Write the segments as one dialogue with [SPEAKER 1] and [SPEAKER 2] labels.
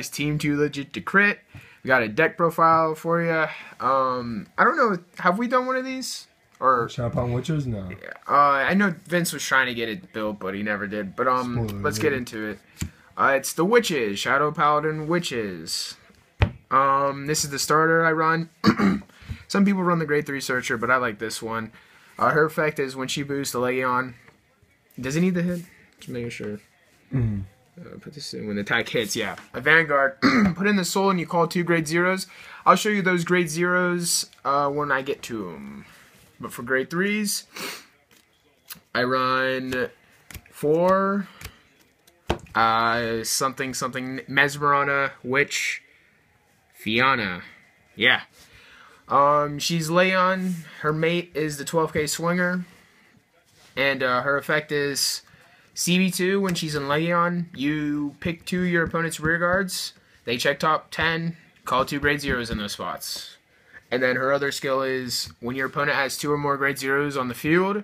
[SPEAKER 1] Team 2 legit to crit. We got a deck profile for you. I don't know, have we done one of these? Or
[SPEAKER 2] Shop on Witches? No.
[SPEAKER 1] I know Vince was trying to get it built, but he never did. But let's get into it. It's the Witches, Shadow Paladin Witches. This is the starter I run. Some people run the grade 3 Searcher, but I like this one. Her effect is when she boosts a Legion. Does it need the hit? Just making sure. Put this in when the attack hits, yeah. A Vanguard, put in the soul and you call 2 grade 0s. I'll show you those grade 0s when I get to them. But for grade 3s, I run 4, something, Mesmerana, Witch, Fianna. Yeah. She's Leon. Her mate is the 12k Swinger. And her effect is CB2, when she's in Legion, you pick 2 of your opponent's rear guards. They check top 10, call 2 grade 0s in those spots. And then her other skill is, when your opponent has 2 or more grade 0s on the field,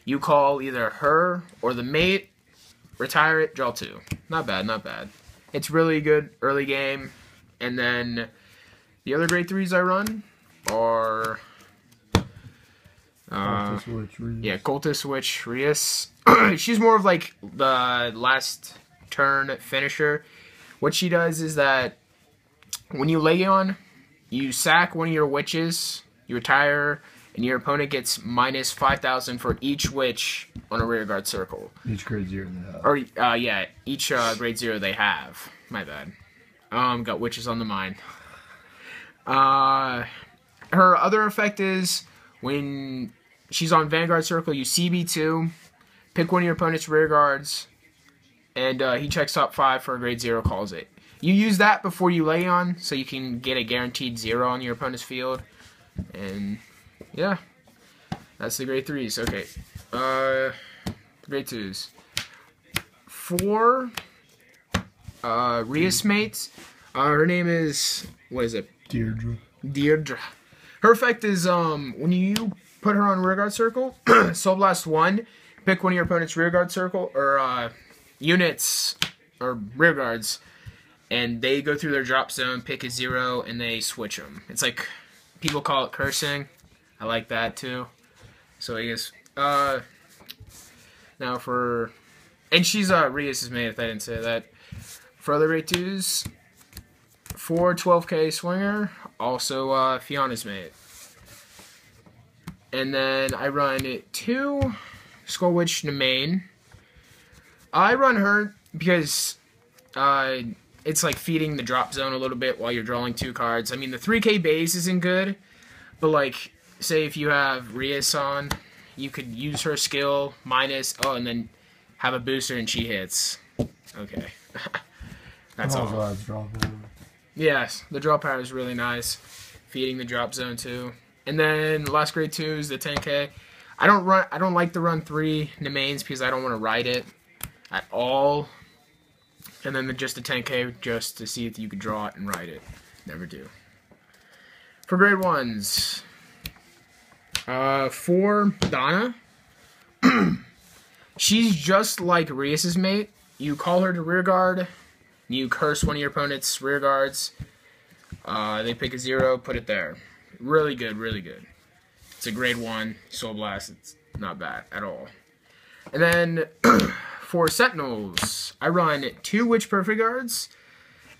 [SPEAKER 1] you call either her or the mate, retire it, draw 2. Not bad, not bad. It's really good early game. And then the other grade 3s I run are Cultist Witch, Rias. She's more of like the last turn finisher. What she does is that when you Legion, you sack one of your witches, you retire, and your opponent gets minus 5,000 for each witch on a rear guard circle.
[SPEAKER 2] Each grade 0 they have.
[SPEAKER 1] Or yeah, each grade 0 they have. My bad. Got witches on the mind. Her other effect is when she's on Vanguard circle, you CB2, pick one of your opponent's rear guards, and he checks top 5 for a grade 0, calls it. You use that before you lay on, so you can get a guaranteed 0 on your opponent's field. And yeah, that's the grade 3s. Okay, grade 2s. 4 Rias mates. Her name is, what is it? Deirdre. Her effect is when you put her on rearguard circle, Soul Blast 1, pick one of your opponent's rearguard circle, or units, or rearguards, and they go through their drop zone, pick a 0, and they switch them. It's like, people call it cursing. I like that too. So I guess, now for, and she's Rias' mate, if I didn't say that. For other grade 2s, 4 12k Swinger, also Fianna's mate. And then I run 2 Skull Witch Nemain. I run her because it's like feeding the drop zone a little bit while you're drawing 2 cards. I mean, the 3k base isn't good, but like, say if you have Rias on, you could use her skill minus, and then have a booster and she hits. Okay. That's all. Yes, the draw power is really nice. Feeding the drop zone too. And then last grade 2 is the 10k. I don't like to run 3 Nemains because I don't want to ride it at all. And then just the 10k just to see if you could draw it and ride it. Never do. For grade 1s, 4 Donna. She's just like Rias' mate. You call her to rear guard. You curse one of your opponent's rear guards. They pick a 0, put it there. Really good, really good. It's a grade 1 Soul Blast. It's not bad at all. And then for Sentinels, I run 2 Witch Perfect Guards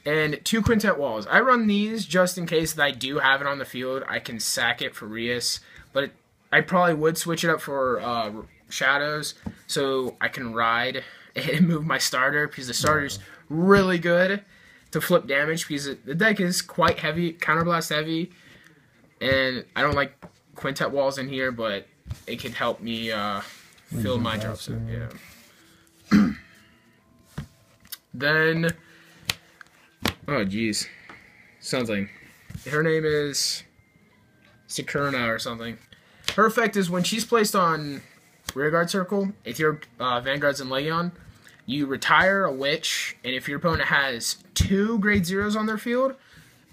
[SPEAKER 1] and 2 Quintet Walls. I run these just in case that I do have it on the field. I can sack it for Rias, but I probably would switch it up for Shadows so I can ride and move my starter, because the starter's really good to flip damage because the deck is quite heavy, counterblast heavy, and I don't like Quintet Walls in here, but it could help me fill my drop zone. Yeah. Then, oh geez, sounds like her name is Sakurna or something. Her effect is when she's placed on rearguard circle, if your Vanguard's in Legion, you retire a witch, and if your opponent has 2 grade 0s on their field,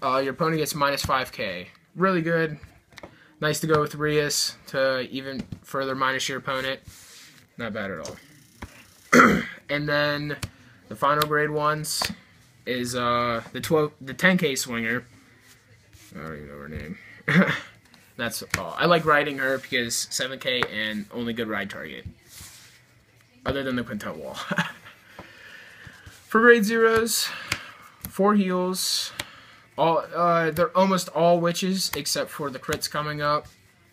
[SPEAKER 1] your opponent gets minus 5k. Really good. Nice to go with Rias to even further minus your opponent. Not bad at all. And then the final grade 1s is the 10k swinger. I don't even know her name. That's all. I like riding her because 7k and only good ride target. Other than the quintet wall. For grade zeros, 4 heals. They're almost all witches except for the crits coming up.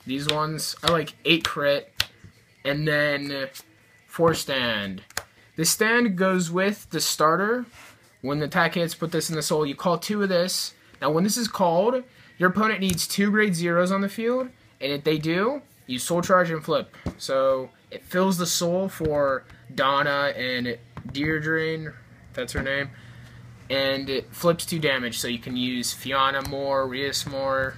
[SPEAKER 1] These ones, I like 8 crit, and then 4 stand. The stand goes with the starter. When the attack hits, put this in the soul. You call 2 of this. Now, when this is called, your opponent needs 2 grade zeros on the field, and if they do, you soul charge and flip. So it fills the soul for Donna and Deirdre, that's her name. And it flips 2 damage, so you can use Fiona more, Rias more.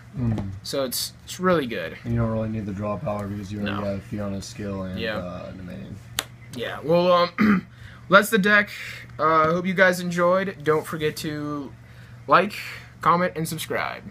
[SPEAKER 1] So it's really good.
[SPEAKER 2] And you don't really need the draw power because you already have Fiona's skill and the main.
[SPEAKER 1] Yeah, well, that's the deck. I hope you guys enjoyed. Don't forget to like, comment, and subscribe.